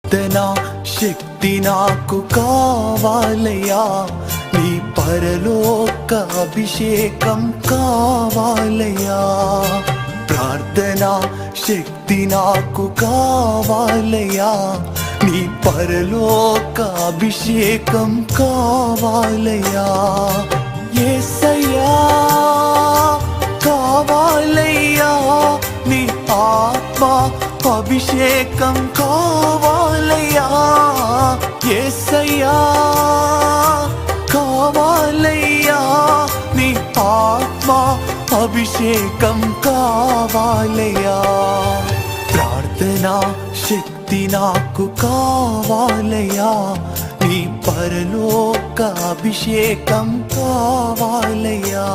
ప్రార్థనా శక్తి నాకు కావాలయ్యా, నీ పరలోక అభిషేకం కావాలయ్యా. ప్రార్థనా శక్తి నాకు కావాలయ్యా, నీ పరలోక అభిషేకం కావాలయ్యా. యేసయ్యా కావాలయ్యా, నీ ఆత్మ అభిషేకం కావాలయ్యా. యేసయ్యా కావాలయ్యా, నీ ఆత్మ అభిషేకం కావాలయ్యా. ప్రార్థనా శక్తి నాకు కావాలయ్యా, నీ పరలోక అభిషేకం కావాలయ్యా.